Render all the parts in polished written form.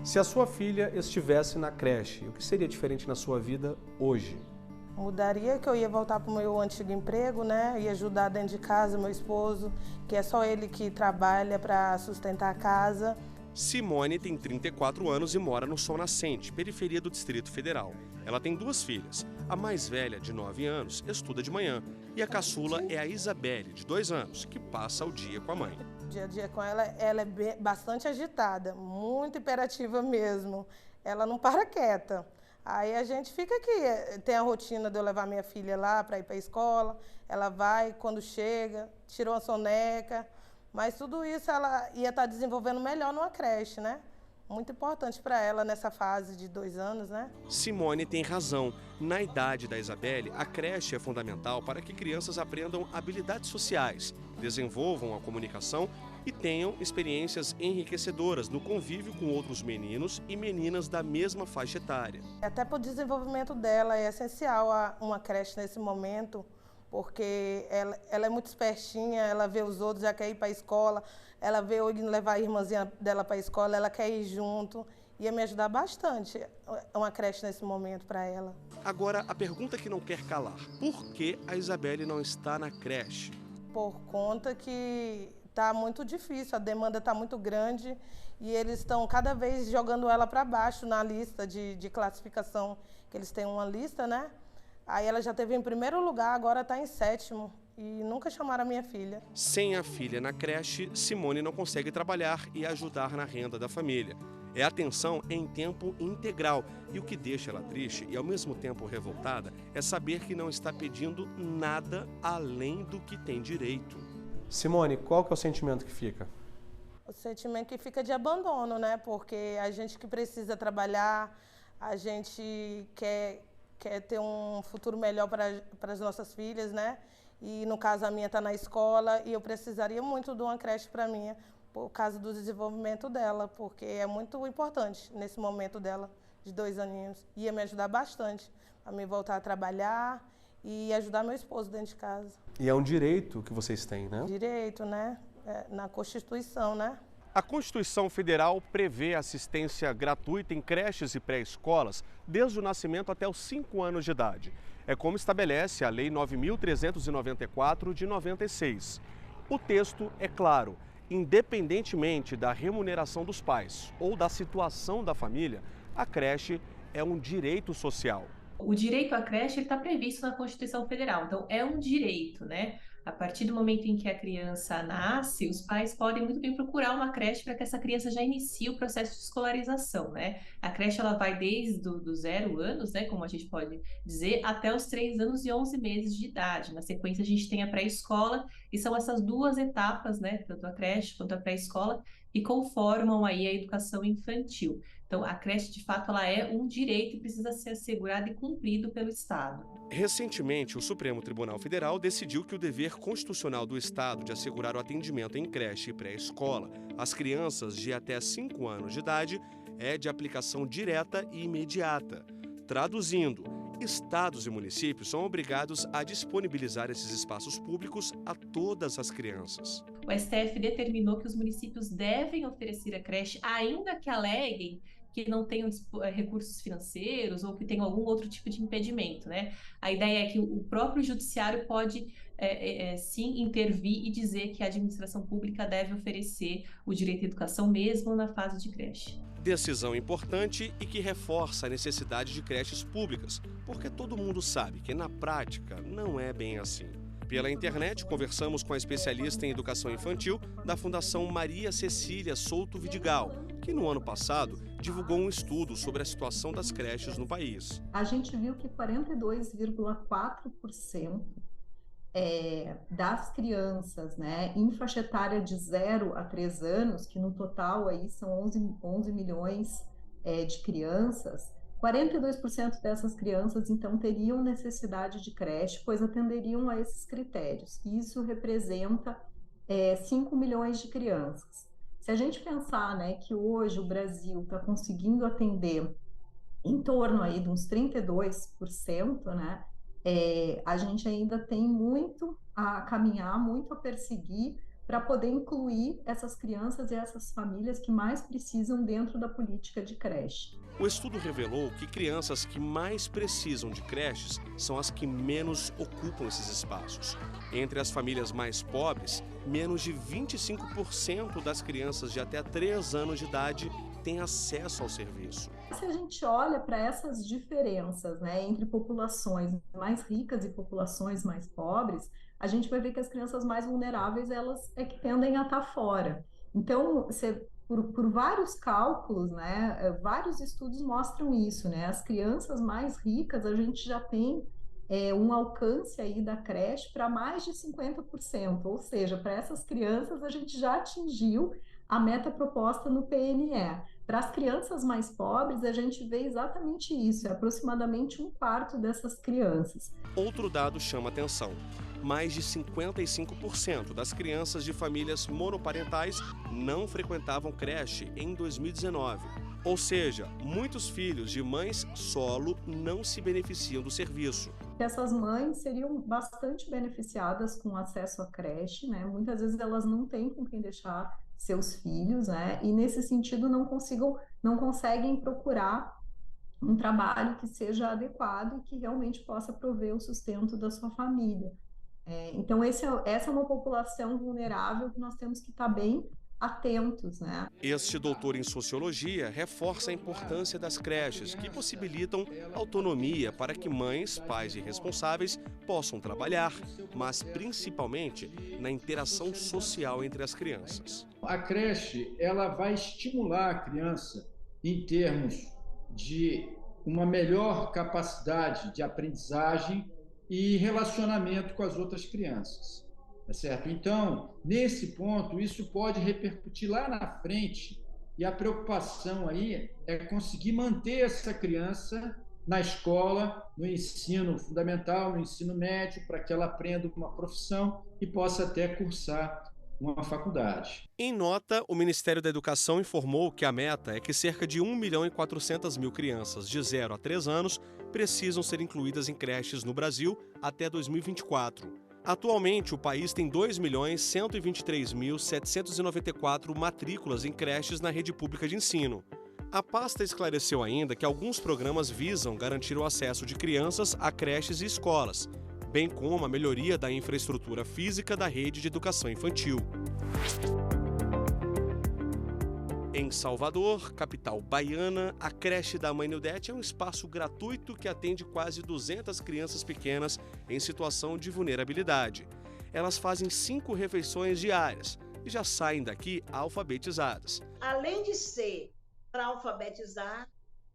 Se a sua filha estivesse na creche, o que seria diferente na sua vida hoje? Mudaria que eu ia voltar para o meu antigo emprego, né? Ia ajudar dentro de casa meu esposo, que é só ele que trabalha para sustentar a casa. Simone tem 34 anos e mora no Sol Nascente, periferia do Distrito Federal. Ela tem duas filhas. A mais velha, de 9 anos, estuda de manhã. E a caçula é a Isabelle, de 2 anos, que passa o dia com a mãe. Dia a dia com ela é bastante agitada, muito hiperativa mesmo. Ela não para quieta. Aí a gente fica aqui, tem a rotina de eu levar minha filha lá para ir para a escola. Ela vai, quando chega, tira uma soneca. Mas tudo isso ela ia estar desenvolvendo melhor numa creche, né? Muito importante para ela nessa fase de 2 anos, né? Simone tem razão. Na idade da Isabelle, a creche é fundamental para que crianças aprendam habilidades sociais, desenvolvam a comunicação e tenham experiências enriquecedoras no convívio com outros meninos e meninas da mesma faixa etária. Até para o desenvolvimento dela é essencial uma creche nesse momento, porque ela é muito espertinha, ela vê os outros, já quer ir para a escola, ela vê eu levar a irmãzinha dela para a escola, ela quer ir junto. Ia me ajudar bastante uma creche nesse momento para ela. Agora, a pergunta que não quer calar: por que a Isabelle não está na creche? Por conta que está muito difícil, a demanda está muito grande e eles estão cada vez jogando ela para baixo na lista de classificação, que eles têm uma lista, né? Aí ela já teve em primeiro lugar, agora está em 7º e nunca chamaram a minha filha. Sem a filha na creche, Simone não consegue trabalhar e ajudar na renda da família. É atenção em tempo integral e o que deixa ela triste e ao mesmo tempo revoltada é saber que não está pedindo nada além do que tem direito. Simone, qual que é o sentimento que fica? O sentimento que fica de abandono, né? Porque a gente que precisa trabalhar, a gente quer ter um futuro melhor para as nossas filhas, né? E no caso a minha está na escola e eu precisaria muito de uma creche para mim, por causa do desenvolvimento dela, porque é muito importante nesse momento dela, de 2 aninhos. Ia me ajudar bastante a me voltar a trabalhar e ajudar meu esposo dentro de casa. E é um direito que vocês têm, né? Direito, né? Na Constituição, né? A Constituição Federal prevê assistência gratuita em creches e pré-escolas desde o nascimento até os 5 anos de idade. É como estabelece a Lei 9.394 de 96. O texto é claro: independentemente da remuneração dos pais ou da situação da família, a creche é um direito social. O direito à creche está previsto na Constituição Federal, então é um direito, né? A partir do momento em que a criança nasce, os pais podem muito bem procurar uma creche para que essa criança já inicie o processo de escolarização, né? A creche ela vai desde os 0 anos, né, como a gente pode dizer, até os 3 anos e 11 meses de idade. Na sequência a gente tem a pré-escola e são essas 2 etapas, né, tanto a creche quanto a pré-escola, que conformam aí a educação infantil. Então, a creche, de fato, ela é um direito e precisa ser assegurado e cumprido pelo Estado. Recentemente, o Supremo Tribunal Federal decidiu que o dever constitucional do Estado de assegurar o atendimento em creche e pré-escola às crianças de até 5 anos de idade é de aplicação direta e imediata. Traduzindo, estados e municípios são obrigados a disponibilizar esses espaços públicos a todas as crianças. O STF determinou que os municípios devem oferecer a creche, ainda que aleguem que não tenham recursos financeiros ou que tenham algum outro tipo de impedimento, né? A ideia é que o próprio judiciário pode, sim, intervir e dizer que a administração pública deve oferecer o direito à educação mesmo na fase de creche. Decisão importante e que reforça a necessidade de creches públicas, porque todo mundo sabe que na prática não é bem assim. Pela internet, conversamos com a especialista em educação infantil da Fundação Maria Cecília Souto Vidigal, que no ano passado divulgou um estudo sobre a situação das creches no país. A gente viu que 42,4% das crianças, né, em faixa etária de 0 a 3 anos, que no total aí são 11 milhões de crianças, 42% dessas crianças, então, teriam necessidade de creche, pois atenderiam a esses critérios. Isso representa 5 milhões de crianças. Se a gente pensar, né, que hoje o Brasil está conseguindo atender em torno aí de uns 32%, né, a gente ainda tem muito a caminhar, muito a perseguir para poder incluir essas crianças e essas famílias que mais precisam dentro da política de creche. O estudo revelou que crianças que mais precisam de creches são as que menos ocupam esses espaços. Entre as famílias mais pobres, menos de 25% das crianças de até 3 anos de idade têm acesso ao serviço. Se a gente olha para essas diferenças, né, entre populações mais ricas e populações mais pobres, a gente vai ver que as crianças mais vulneráveis, elas é que tendem a estar fora. Então, por vários cálculos, né, vários estudos mostram isso, né? As crianças mais ricas, a gente já tem um alcance aí da creche para mais de 50%, ou seja, para essas crianças a gente já atingiu a meta proposta no PNE. Para as crianças mais pobres, a gente vê exatamente isso, é aproximadamente 1/4 dessas crianças. Outro dado chama atenção. Mais de 55% das crianças de famílias monoparentais não frequentavam creche em 2019. Ou seja, muitos filhos de mães solo não se beneficiam do serviço. Essas mães seriam bastante beneficiadas com acesso à creche, né? Muitas vezes elas não têm com quem deixar seus filhos, né? E nesse sentido não conseguem procurar um trabalho que seja adequado e que realmente possa prover o sustento da sua família. Então essa é uma população vulnerável que nós temos que estar bem atentos, né? Este doutor em sociologia reforça a importância das creches, que possibilitam autonomia para que mães, pais e responsáveis possam trabalhar, mas principalmente na interação social entre as crianças. A creche, ela vai estimular a criança em termos de uma melhor capacidade de aprendizagem e relacionamento com as outras crianças. Tá certo? Então, nesse ponto, isso pode repercutir lá na frente, e a preocupação aí é conseguir manter essa criança na escola, no ensino fundamental, no ensino médio, para que ela aprenda uma profissão e possa até cursar uma faculdade. Em nota, o Ministério da Educação informou que a meta é que cerca de 1.400.000 crianças de 0 a 3 anos precisam ser incluídas em creches no Brasil até 2024. Atualmente, o país tem 2.123.794 matrículas em creches na rede pública de ensino. A pasta esclareceu ainda que alguns programas visam garantir o acesso de crianças a creches e escolas, bem como a melhoria da infraestrutura física da rede de educação infantil. Em Salvador, capital baiana, a creche da Mãe Nildete é um espaço gratuito que atende quase 200 crianças pequenas em situação de vulnerabilidade. Elas fazem 5 refeições diárias e já saem daqui alfabetizadas. Além de ser para alfabetizar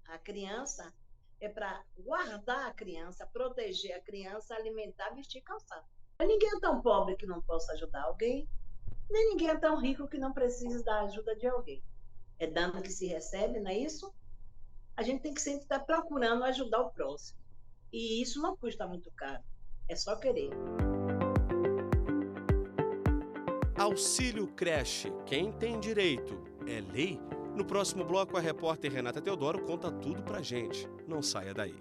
a criança, é para guardar a criança, proteger a criança, alimentar, vestir e calçar. Ninguém é tão pobre que não possa ajudar alguém, nem ninguém é tão rico que não precise da ajuda de alguém. É dando que se recebe, não é isso? A gente tem que sempre estar procurando ajudar o próximo. E isso não custa muito caro, é só querer. Auxílio creche, quem tem direito, é lei? No próximo bloco, a repórter Renata Teodoro conta tudo pra gente. Não saia daí.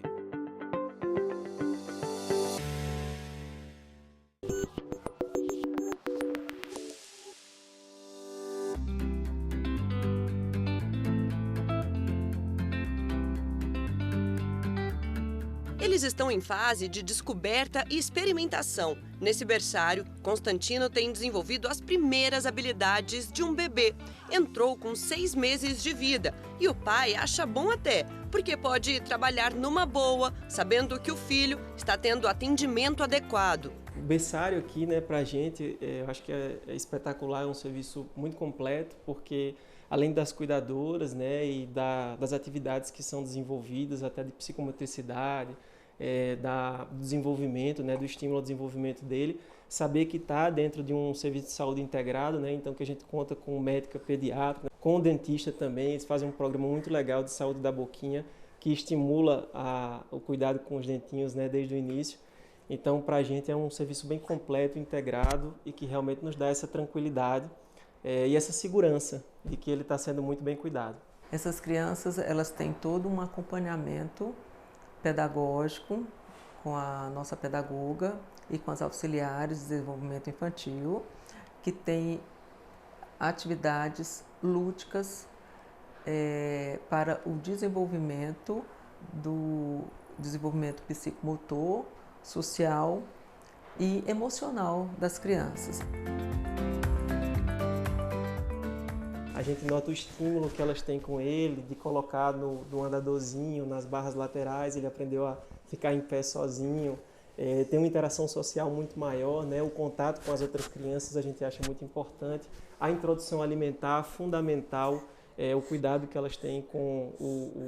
Eles estão em fase de descoberta e experimentação. Nesse berçário, Constantino tem desenvolvido as primeiras habilidades de um bebê. Entrou com 6 meses de vida e o pai acha bom até, porque pode trabalhar numa boa, sabendo que o filho está tendo atendimento adequado. O berçário aqui, né, pra gente, eu acho que é espetacular, é um serviço muito completo, porque além das cuidadoras, né, e das atividades que são desenvolvidas, até de psicomotricidade, do desenvolvimento, né, do estímulo ao desenvolvimento dele, saber que está dentro de um serviço de saúde integrado, né, então que a gente conta com médica pediatra, com o dentista também, eles fazem um programa muito legal de saúde da boquinha, que estimula o cuidado com os dentinhos, né, desde o início. Então, para a gente é um serviço bem completo, integrado e que realmente nos dá essa tranquilidade e essa segurança de que ele está sendo muito bem cuidado. Essas crianças, elas têm todo um acompanhamento pedagógico com a nossa pedagoga e com as auxiliares de desenvolvimento infantil, que tem atividades lúdicas para o desenvolvimento psicomotor, social e emocional das crianças. A gente nota o estímulo que elas têm com ele, de colocar no andadorzinho, nas barras laterais, ele aprendeu a ficar em pé sozinho, tem uma interação social muito maior, né? O contato com as outras crianças a gente acha muito importante, a introdução alimentar fundamental, o cuidado que elas têm com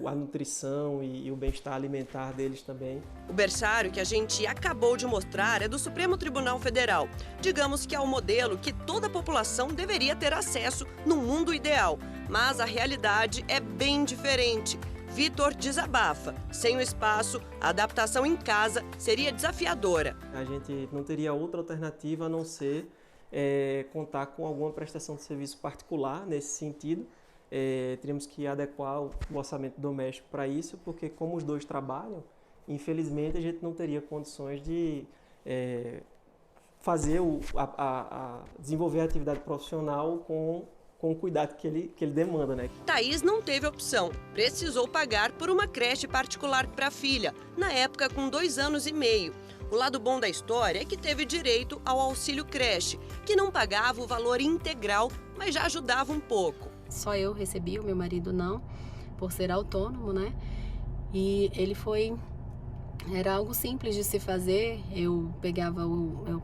a nutrição e o bem-estar alimentar deles também. O berçário que a gente acabou de mostrar é do Supremo Tribunal Federal. Digamos que é o modelo que toda a população deveria ter acesso no mundo ideal. Mas a realidade é bem diferente. Vitor desabafa. Sem o espaço, a adaptação em casa seria desafiadora. A gente não teria outra alternativa a não ser contar com alguma prestação de serviço particular nesse sentido. Teríamos que adequar o orçamento doméstico para isso, porque como os dois trabalham, infelizmente a gente não teria condições de fazer desenvolver a atividade profissional com o cuidado que ele demanda, né? Thaís não teve opção, precisou pagar por uma creche particular para a filha, na época com 2 anos e meio. O lado bom da história é que teve direito ao auxílio creche, que não pagava o valor integral, mas já ajudava um pouco. Só eu recebi, o meu marido não, por ser autônomo, né? E era algo simples de se fazer.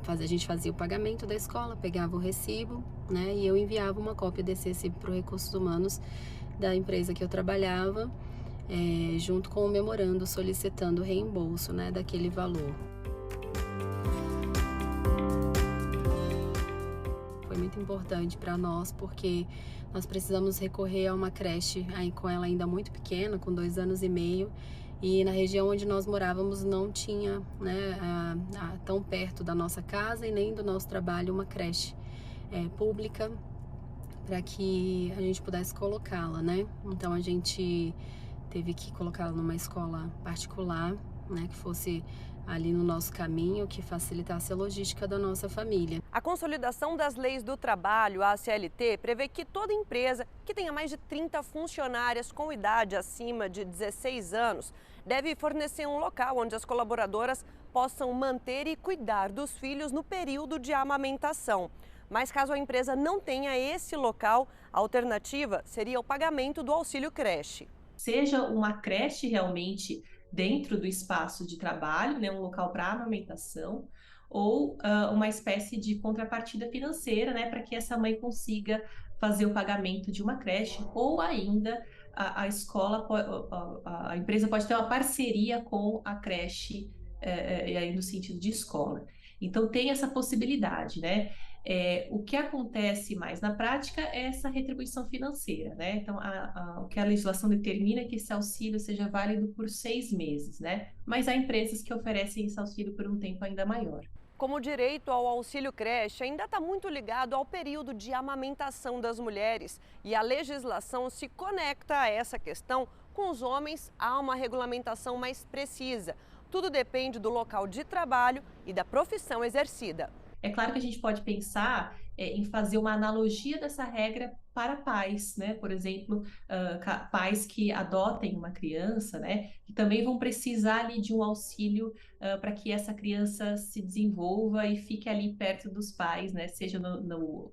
A gente fazia o pagamento da escola, pegava o recibo, né? E eu enviava uma cópia desse recibo para os recursos humanos da empresa que eu trabalhava, junto com o memorando solicitando o reembolso, né, daquele valor. Foi muito importante para nós, porque nós precisamos recorrer a uma creche com ela ainda muito pequena, com 2 anos e meio, e na região onde nós morávamos não tinha, né, tão perto da nossa casa e nem do nosso trabalho uma creche pública para que a gente pudesse colocá-la, né? Então a gente teve que colocá-la numa escola particular, né, que fosse ali no nosso caminho, que facilitasse a logística da nossa família. A consolidação das leis do trabalho, a CLT, prevê que toda empresa que tenha mais de 30 funcionárias com idade acima de 16 anos deve fornecer um local onde as colaboradoras possam manter e cuidar dos filhos no período de amamentação. Mas caso a empresa não tenha esse local, a alternativa seria o pagamento do auxílio creche. Seja uma creche realmente dentro do espaço de trabalho, né, um local para amamentação, ou uma espécie de contrapartida financeira, né, para que essa mãe consiga fazer o pagamento de uma creche, ou ainda a empresa pode ter uma parceria com a creche, aí no sentido de escola. Então tem essa possibilidade, né? O que acontece mais na prática é essa retribuição financeira, né? Então, o que a legislação determina é que esse auxílio seja válido por 6 meses, né? Mas há empresas que oferecem esse auxílio por um tempo ainda maior. Como o direito ao auxílio creche ainda está muito ligado ao período de amamentação das mulheres e a legislação se conecta a essa questão, com os homens há uma regulamentação mais precisa. Tudo depende do local de trabalho e da profissão exercida. É claro que a gente pode pensar em fazer uma analogia dessa regra para pais, né? Por exemplo, pais que adotem uma criança, né? Que também vão precisar ali de um auxílio para que essa criança se desenvolva e fique ali perto dos pais, né? Seja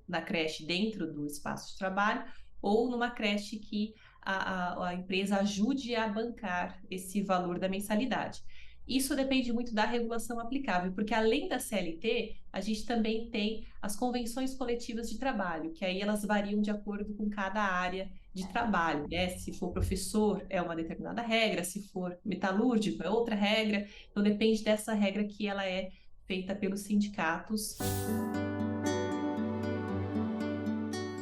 na creche dentro do espaço de trabalho ou numa creche que a empresa ajude a bancar esse valor da mensalidade. Isso depende muito da regulação aplicável, porque além da CLT, a gente também tem as convenções coletivas de trabalho, que aí elas variam de acordo com cada área de trabalho, né? Se for professor, é uma determinada regra, se for metalúrgico, é outra regra. Então, depende dessa regra que ela é feita pelos sindicatos.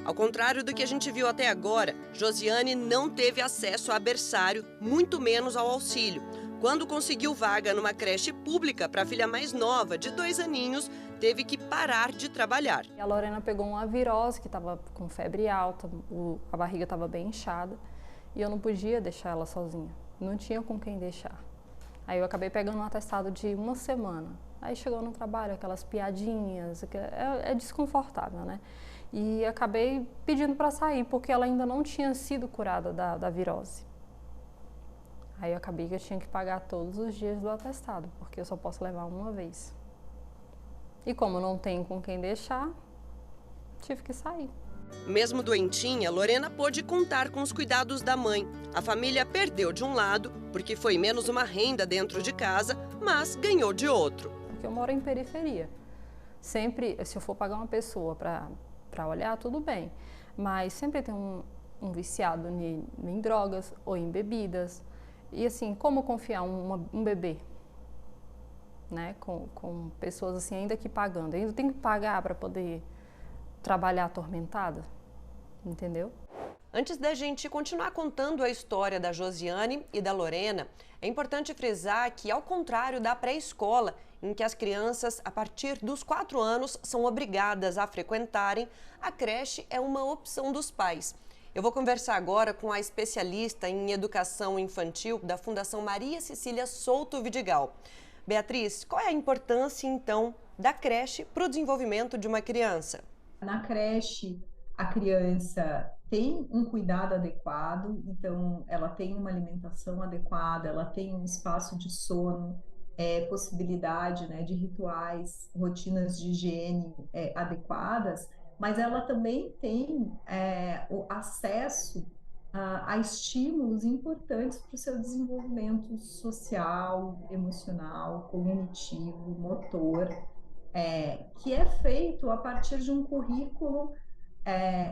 Ao contrário do que a gente viu até agora, Josiane não teve acesso a berçário, muito menos ao auxílio. Quando conseguiu vaga numa creche pública para a filha mais nova, de 2 aninhos, teve que parar de trabalhar. A Lorena pegou uma virose, que estava com febre alta, a barriga estava bem inchada, e eu não podia deixar ela sozinha, não tinha com quem deixar. Aí eu acabei pegando um atestado de 1 semana. Aí chegou no trabalho, aquelas piadinhas, é desconfortável, né? E acabei pedindo para sair, porque ela ainda não tinha sido curada da virose. Aí eu acabei que eu tinha que pagar todos os dias do atestado, porque eu só posso levar uma vez. E como não tenho com quem deixar, tive que sair. Mesmo doentinha, Lorena pôde contar com os cuidados da mãe. A família perdeu de um lado, porque foi menos uma renda dentro de casa, mas ganhou de outro. Porque eu moro em periferia. Sempre, se eu for pagar uma pessoa para olhar, tudo bem. Mas sempre tem um viciado em drogas ou em bebidas. E assim, como confiar um bebê, né, com pessoas assim, ainda que pagando? Eu ainda tenho que pagar para poder trabalhar atormentada, entendeu? Antes da gente continuar contando a história da Josiane e da Lorena, é importante frisar que, ao contrário da pré-escola, em que as crianças, a partir dos 4 anos, são obrigadas a frequentarem, a creche é uma opção dos pais. Eu vou conversar agora com a especialista em educação infantil da Fundação Maria Cecília Souto Vidigal. Beatriz, qual é a importância, então, da creche para o desenvolvimento de uma criança? Na creche, a criança tem um cuidado adequado, então ela tem uma alimentação adequada, ela tem um espaço de sono, possibilidade, né, de rituais, rotinas de higiene adequadas, mas ela também tem o acesso a estímulos importantes para o seu desenvolvimento social, emocional, cognitivo, motor, que é feito a partir de um currículo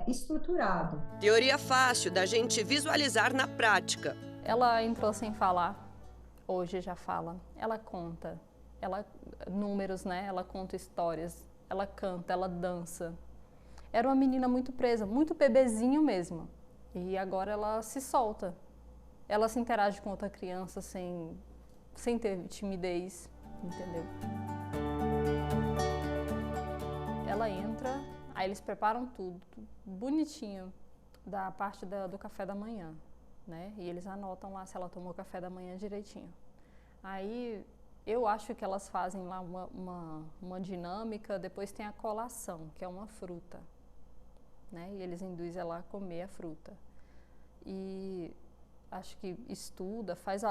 estruturado. Teoria fácil da gente visualizar na prática. Ela entrou sem falar, hoje já fala. Ela conta, números, né? Ela conta histórias, ela canta, ela dança. Era uma menina muito presa, muito bebezinho mesmo. E agora ela se solta. Ela se interage com outra criança sem ter timidez, entendeu? Ela entra, aí eles preparam tudo bonitinho da parte do café da manhã, né? E eles anotam lá se ela tomou café da manhã direitinho. Aí eu acho que elas fazem lá uma dinâmica, depois tem a colação, que é uma fruta, né? E eles induzem ela a comer a fruta. E acho que estuda, faz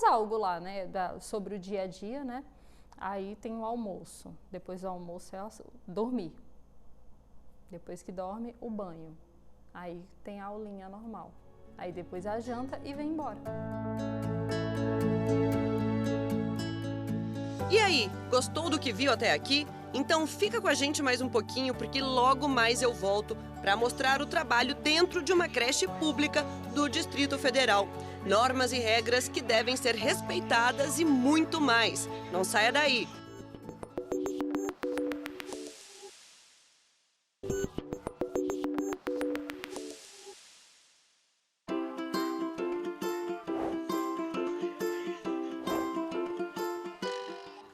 algo lá, né? Sobre o dia a dia, né? Aí tem o almoço. Depois do almoço é dormir. Depois que dorme, o banho. Aí tem a aulinha normal. Aí depois a janta e vem embora. E aí, gostou do que viu até aqui? Então fica com a gente mais um pouquinho, porque logo mais eu volto para mostrar o trabalho dentro de uma creche pública do Distrito Federal. Normas e regras que devem ser respeitadas e muito mais. Não saia daí!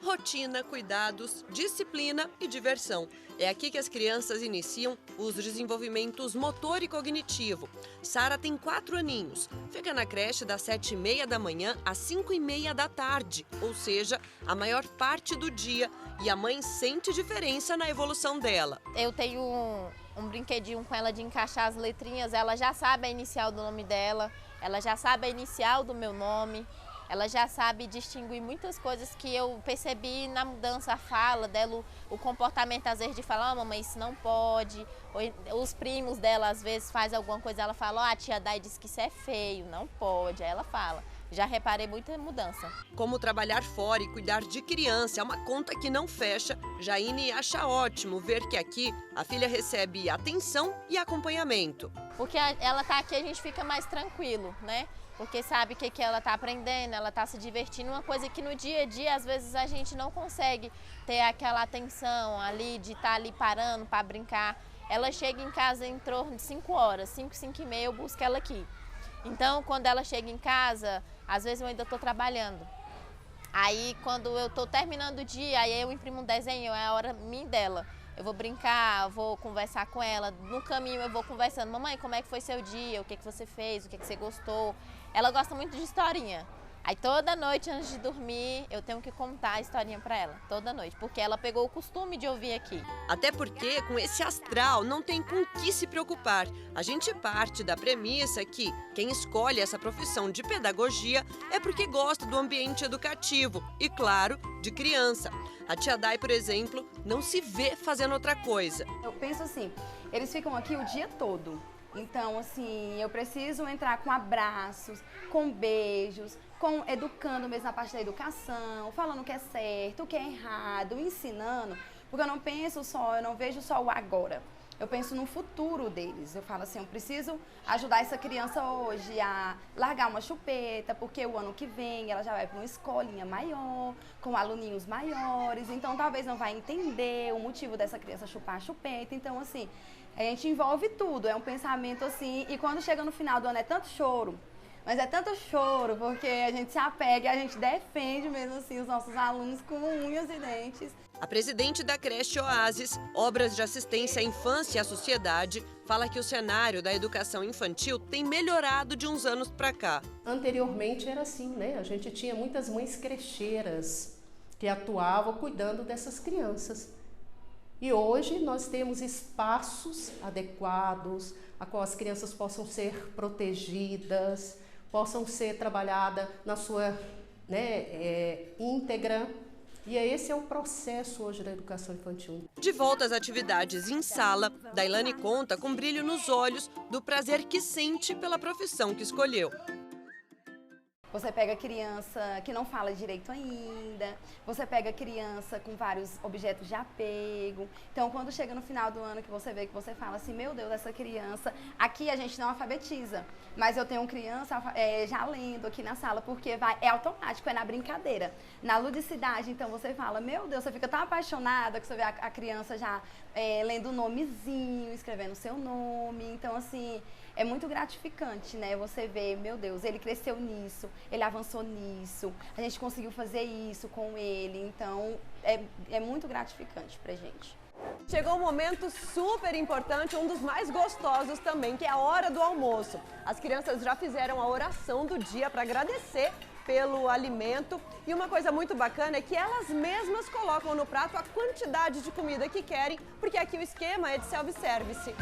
Rotina, cuidados, disciplina e diversão. É aqui que as crianças iniciam os desenvolvimentos motor e cognitivo. Sara tem 4 aninhos. Fica na creche das 7h30 da manhã às 5h30 da tarde, ou seja, a maior parte do dia. E a mãe sente diferença na evolução dela. Eu tenho um brinquedinho com ela de encaixar as letrinhas. Ela já sabe a inicial do nome dela, ela já sabe a inicial do meu nome. Ela já sabe distinguir muitas coisas que eu percebi na mudança, a fala dela, o comportamento às vezes de falar, mamãe, isso não pode. Ou, os primos dela às vezes fazem alguma coisa, ela fala, a tia Dai disse que isso é feio, não pode. Aí ela fala. Já reparei muita mudança. Como trabalhar fora e cuidar de criança é uma conta que não fecha, Jaine acha ótimo ver que aqui a filha recebe atenção e acompanhamento. Porque ela tá aqui, a gente fica mais tranquilo, né? Porque sabe o que ela está aprendendo, ela está se divertindo, uma coisa que no dia a dia, às vezes, a gente não consegue ter aquela atenção ali, de estar ali parando para brincar. Ela chega em casa em torno de 5 horas, 5, 5h30, eu busco ela aqui. Então, quando ela chega em casa, às vezes eu ainda estou trabalhando. Aí, quando eu estou terminando o dia, aí eu imprimo um desenho, é a hora minha dela. Eu vou brincar, vou conversar com ela. No caminho eu vou conversando. Mamãe, como é que foi seu dia? O que você fez? O que você gostou? Ela gosta muito de historinha. Aí toda noite, antes de dormir, eu tenho que contar a historinha para ela. Toda noite, porque ela pegou o costume de ouvir aqui. Até porque, com esse astral, não tem com o que se preocupar. A gente parte da premissa que quem escolhe essa profissão de pedagogia é porque gosta do ambiente educativo e, claro, de criança. A tia Dai, por exemplo, não se vê fazendo outra coisa. Eu penso assim, eles ficam aqui o dia todo. Então, assim, eu preciso entrar com abraços, com beijos, educando mesmo na parte da educação, falando o que é certo, o que é errado, ensinando, porque eu não vejo só o agora. Eu penso no futuro deles. Eu falo assim, eu preciso ajudar essa criança hoje a largar uma chupeta, porque o ano que vem ela já vai para uma escolinha maior, com aluninhos maiores, então talvez não vai entender o motivo dessa criança chupar a chupeta. Então, assim, a gente envolve tudo, é um pensamento assim, e quando chega no final do ano é tanto choro, mas é tanto choro porque a gente se apega e a gente defende mesmo assim os nossos alunos com unhas e dentes. A presidente da creche Oásis, Obras de Assistência à Infância e à Sociedade, fala que o cenário da educação infantil tem melhorado de uns anos para cá. Anteriormente era assim, né? A gente tinha muitas mães crecheiras que atuavam cuidando dessas crianças. E hoje nós temos espaços adequados, a qual as crianças possam ser protegidas, possam ser trabalhadas na sua íntegra. E esse é o processo hoje da educação infantil. De volta às atividades em sala, Dailane conta com brilho nos olhos do prazer que sente pela profissão que escolheu. Você pega criança que não fala direito ainda, você pega criança com vários objetos de apego. Então, quando chega no final do ano que você vê, que você fala assim, meu Deus, essa criança, aqui a gente não alfabetiza, mas eu tenho criança já lendo aqui na sala, porque é automático, é na brincadeira, na ludicidade. Então, você fala, meu Deus, você fica tão apaixonada que você vê a criança já lendo o nomezinho, escrevendo o seu nome. Então, assim, é muito gratificante, né? Você vê, meu Deus, ele cresceu nisso, ele avançou nisso, a gente conseguiu fazer isso com ele, então é muito gratificante pra gente. Chegou um momento super importante, um dos mais gostosos também, que é a hora do almoço. As crianças já fizeram a oração do dia para agradecer pelo alimento. E uma coisa muito bacana é que elas mesmas colocam no prato a quantidade de comida que querem, porque aqui o esquema é de self-service.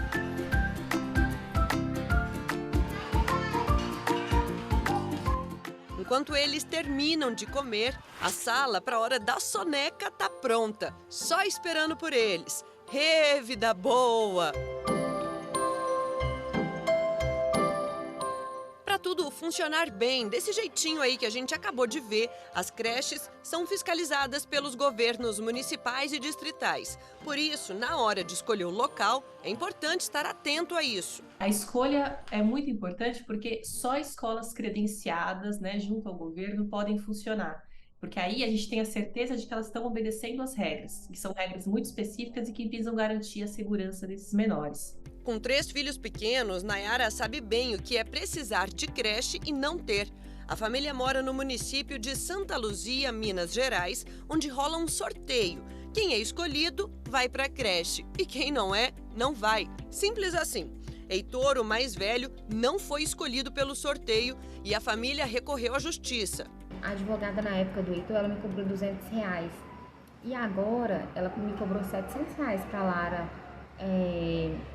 Enquanto eles terminam de comer, a sala para a hora da soneca tá pronta, só esperando por eles. Vida boa! Para tudo funcionar bem, desse jeitinho aí que a gente acabou de ver, as creches são fiscalizadas pelos governos municipais e distritais. Por isso, na hora de escolher o local, é importante estar atento a isso. A escolha é muito importante porque só escolas credenciadas, né, junto ao governo, podem funcionar. Porque aí a gente tem a certeza de que elas estão obedecendo às regras, que são regras muito específicas e que visam garantir a segurança desses menores. Com 3 filhos pequenos, Nayara sabe bem o que é precisar de creche e não ter. A família mora no município de Santa Luzia, Minas Gerais, onde rola um sorteio. Quem é escolhido, vai para a creche. E quem não é, não vai. Simples assim. Heitor, o mais velho, não foi escolhido pelo sorteio e a família recorreu à justiça. A advogada na época do Heitor, ela me cobrou R$200. E agora, ela me cobrou R$700 para Lara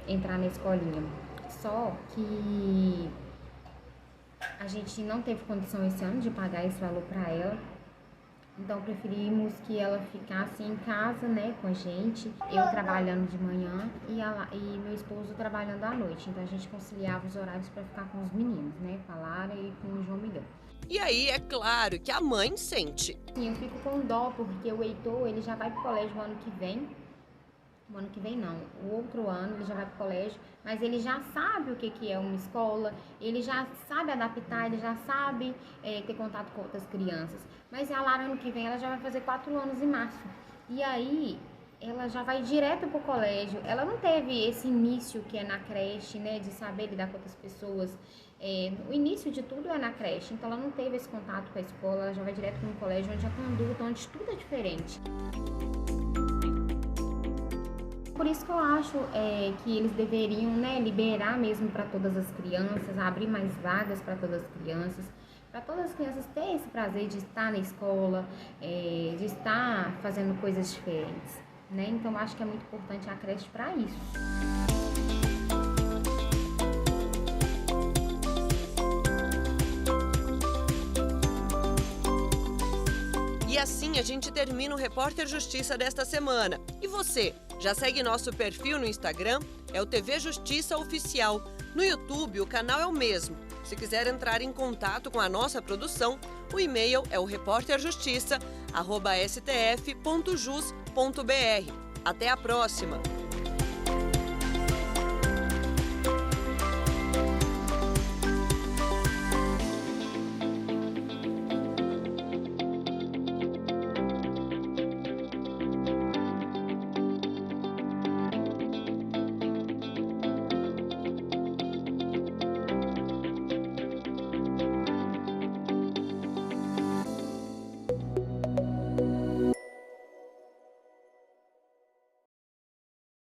entrar na escolinha. Só que a gente não teve condição esse ano de pagar esse valor para ela. Então preferimos que ela ficasse em casa, né, com a gente. Eu trabalhando de manhã e meu esposo trabalhando à noite. Então a gente conciliava os horários para ficar com os meninos, né, com a Lara e com o João Miguel. E aí é claro que a mãe sente. Sim, eu fico com dó porque o Heitor, ele já vai pro colégio o ano que vem. O ano que vem não, o outro ano ele já vai pro colégio, mas ele já sabe o que é uma escola, ele já sabe adaptar, ele já sabe ter contato com outras crianças. Mas a Lara, ano que vem, ela já vai fazer 4 anos em março. E aí, ela já vai direto pro colégio. Ela não teve esse início que é na creche, né, de saber lidar com outras pessoas. O início de tudo é na creche, então ela não teve esse contato com a escola, ela já vai direto para um colégio onde a conduta, onde tudo é diferente. Por isso que eu acho que eles deveriam, né, liberar mesmo para todas as crianças, abrir mais vagas para todas as crianças terem esse prazer de estar na escola, de estar fazendo coisas diferentes, né? Então eu acho que é muito importante a creche para isso. E assim a gente termina o Repórter Justiça desta semana. E você, já segue nosso perfil no Instagram? É o TV Justiça Oficial. No YouTube, o canal é o mesmo. Se quiser entrar em contato com a nossa produção, o e-mail é o repórterjustiça@stf.jus.br. Até a próxima!